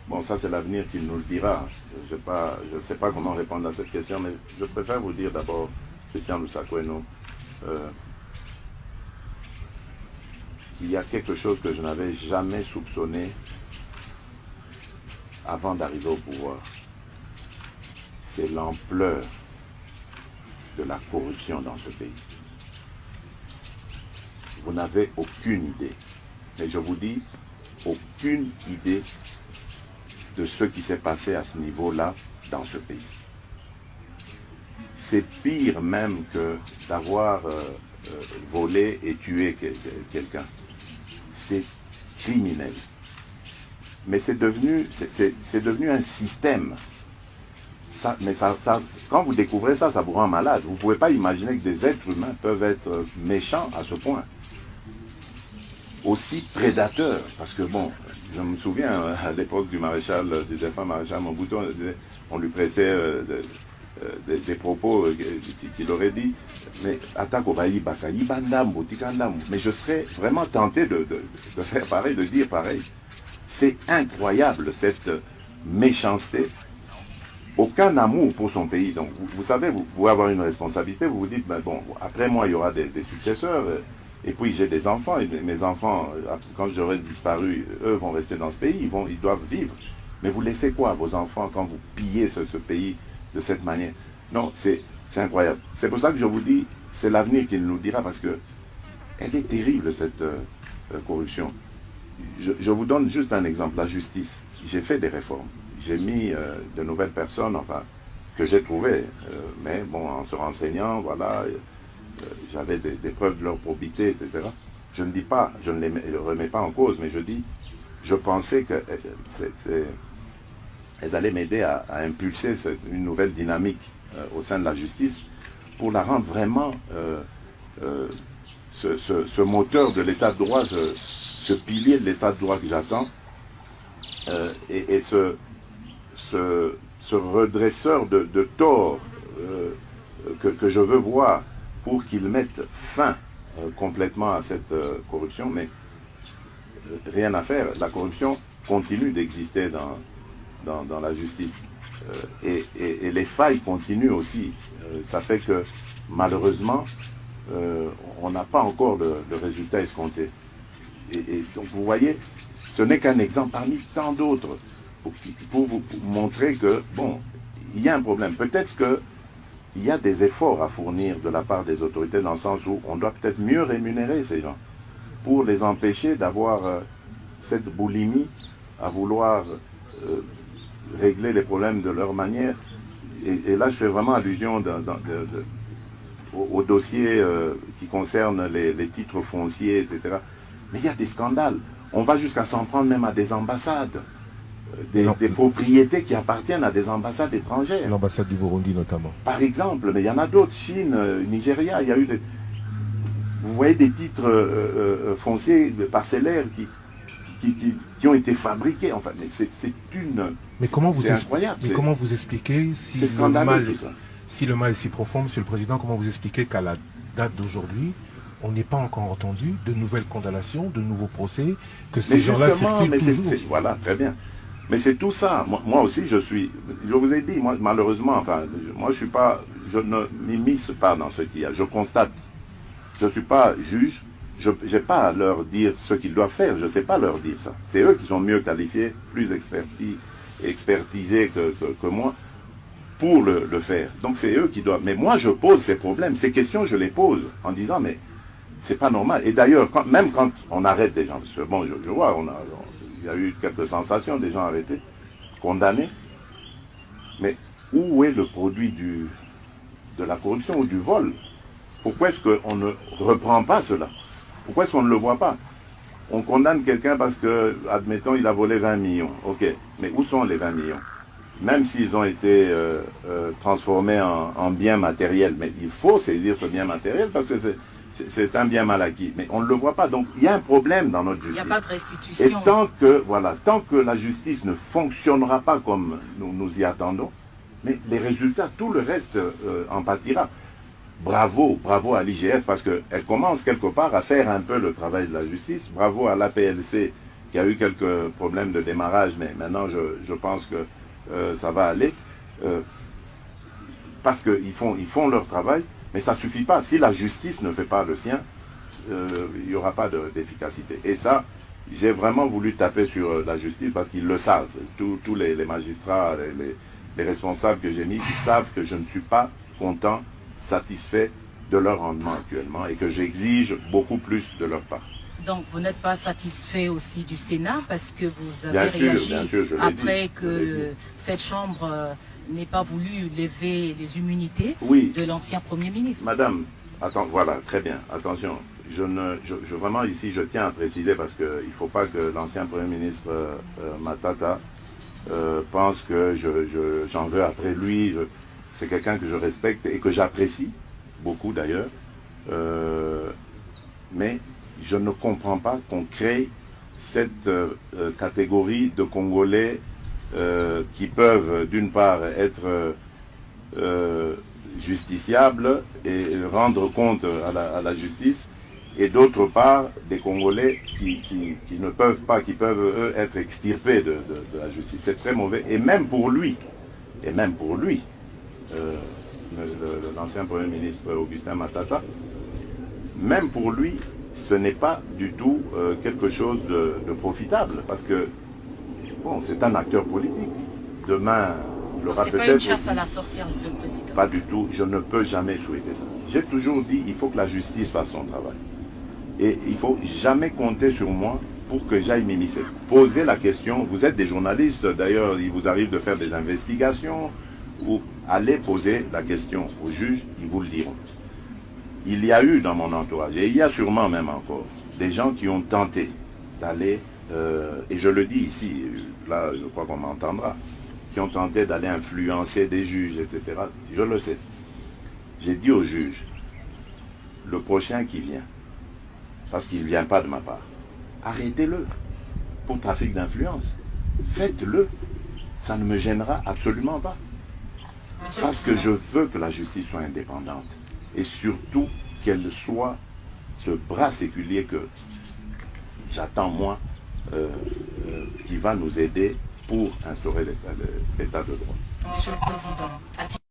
Bon, ça c'est l'avenir qui nous le dira. Je ne sais pas comment répondre à cette question, mais je préfère vous dire d'abord, Christian Lusakoueno, qu'il y a quelque chose que je n'avais jamais soupçonné avant d'arriver au pouvoir. C'est l'ampleur de la corruption dans ce pays. Vous n'avez aucune idée, mais je vous dis, aucune idée de ce qui s'est passé à ce niveau-là dans ce pays. C'est pire même que d'avoir volé et tué quelqu'un. C'est criminel. Mais c'est devenu un système. Quand vous découvrez ça, ça vous rend malade. Vous ne pouvez pas imaginer que des êtres humains peuvent être méchants à ce point. Aussi prédateurs. Parce que bon, je me souviens à l'époque du défunt maréchal Mobutu, on lui prêtait des propos qu'il aurait dit, mais mais je serais vraiment tenté de faire pareil, de dire pareil. C'est incroyable cette méchanceté. Aucun amour pour son pays. Donc, vous savez, vous pouvez avoir une responsabilité, vous vous dites, ben bon, après moi, il y aura des successeurs, et puis j'ai des enfants, et mes enfants, quand j'aurai disparu, eux vont rester dans ce pays, ils doivent vivre. Mais vous laissez quoi à vos enfants quand vous pillez ce pays de cette manière? Non, c'est incroyable. C'est pour ça que je vous dis, c'est l'avenir qui nous dira, parce que elle est terrible, cette corruption. Je vous donne juste un exemple, la justice. J'ai fait des réformes. J'ai mis de nouvelles personnes, enfin, que j'ai trouvées. Mais bon, en se renseignant, voilà, j'avais des preuves de leur probité, etc. Je ne dis pas, je ne les remets pas en cause, mais je dis, je pensais qu'elles allaient m'aider à impulser une nouvelle dynamique au sein de la justice pour la rendre vraiment ce moteur de l'état de droit, ce pilier de l'état de droit que j'attends, et ce redresseur de tort que je veux voir pour qu'il mette fin complètement à cette corruption. Mais rien à faire, la corruption continue d'exister dans la justice. Et les failles continuent aussi. Ça fait que malheureusement, on n'a pas encore le résultat escompté. Et donc vous voyez, ce n'est qu'un exemple parmi tant d'autres pour vous montrer que, bon, il y a un problème. Peut-être qu'il y a des efforts à fournir de la part des autorités dans le sens où on doit peut-être mieux rémunérer ces gens pour les empêcher d'avoir cette boulimie à vouloir régler les problèmes de leur manière. Et là, je fais vraiment allusion au dossier qui concerne les titres fonciers, etc. Mais il y a des scandales. On va jusqu'à s'en prendre même à des ambassades, des propriétés qui appartiennent à des ambassades étrangères. L'ambassade du Burundi notamment. Par exemple, mais il y en a d'autres, Chine, Nigeria, il y a eu vous voyez des titres fonciers, parcellaires qui ont été fabriqués. Enfin, mais c'est incroyable. Mais comment vous expliquez si le mal est si profond, Monsieur le Président, comment vous expliquez qu'à la date d'aujourd'hui, on n'est pas encore entendu de nouvelles condamnations, de nouveaux procès, que ces gens-là circulent toujours. Voilà, très bien. Mais c'est tout ça. Moi aussi, je vous ai dit, moi, malheureusement, enfin, moi, je ne m'immisce pas dans ce qu'il y a. Je constate. Je ne suis pas juge. Je n'ai pas à leur dire ce qu'ils doivent faire. Je ne sais pas leur dire ça. C'est eux qui sont mieux qualifiés, plus expertisés que moi pour le faire. Donc, c'est eux qui doivent. Mais moi, je pose ces problèmes. Ces questions, je les pose en disant, mais c'est pas normal. Et d'ailleurs, même quand on arrête des gens, parce que bon, je vois, il y a eu quelques sensations, des gens arrêtés, condamnés. Mais où est le produit de la corruption ou du vol? Pourquoi est-ce qu'on ne reprend pas cela? Pourquoi est-ce qu'on ne le voit pas? On condamne quelqu'un parce que, admettons, il a volé 20 millions. Ok, mais où sont les 20 millions? Même s'ils ont été transformés en biens matériels. Mais il faut saisir ce bien matériel parce que c'est un bien mal acquis. Mais on ne le voit pas. Donc, il y a un problème dans notre justice. Il n'y a pas de restitution. Et tant que la justice ne fonctionnera pas comme nous y attendons, mais les résultats, tout le reste en pâtira. Bravo à l'IGF parce qu'elle commence quelque part à faire un peu le travail de la justice. Bravo à l'APLC qu'il y a eu quelques problèmes de démarrage, mais maintenant je pense que ça va aller. Parce qu'ils font leur travail, mais ça ne suffit pas. Si la justice ne fait pas le sien, il n'y aura pas d'efficacité. Et ça, j'ai vraiment voulu taper sur la justice parce qu'ils le savent. Tous les magistrats, les responsables que j'ai mis, ils savent que je ne suis pas content, satisfait de leur rendement actuellement et que j'exige beaucoup plus de leur part. Donc vous n'êtes pas satisfait aussi du Sénat parce que vous avez réagi après que cette Chambre n'ait pas voulu lever les immunités de l'ancien Premier ministre. Madame, voilà, très bien, attention. Vraiment ici, je tiens à préciser parce qu'il ne faut pas que l'ancien Premier ministre Matata pense que j'en veux après lui. C'est quelqu'un que je respecte et que j'apprécie beaucoup d'ailleurs. Mais je ne comprends pas qu'on crée cette catégorie de Congolais qui peuvent d'une part être justiciables et rendre compte à la justice, et d'autre part des Congolais qui ne peuvent pas, qui peuvent eux être extirpés de la justice. C'est très mauvais, et même pour lui, l'ancien Premier ministre Augustin Matata, même pour lui, ce n'est pas du tout quelque chose de profitable, parce que, bon, c'est un acteur politique. Demain, il aura peut-être... C'est pas une chasse à la sorcière, Monsieur le Président. Pas du tout, je ne peux jamais souhaiter ça. J'ai toujours dit, il faut que la justice fasse son travail. Et il ne faut jamais compter sur moi pour que j'aille m'immiscer. Posez la question, vous êtes des journalistes, d'ailleurs, il vous arrive de faire des investigations, ou allez poser la question aux juges, ils vous le diront. Il y a eu dans mon entourage, et il y a sûrement même encore, des gens qui ont tenté d'aller, et je le dis ici, là je crois qu'on m'entendra, qui ont tenté d'aller influencer des juges, etc. Je le sais. J'ai dit aux juges, le prochain qui vient, parce qu'il ne vient pas de ma part, arrêtez-le pour trafic d'influence. Faites-le. Ça ne me gênera absolument pas. Parce que je veux que la justice soit indépendante. Et surtout qu'elle soit ce bras séculier que j'attends moi, qui va nous aider pour instaurer l'état de droit. Monsieur le Président.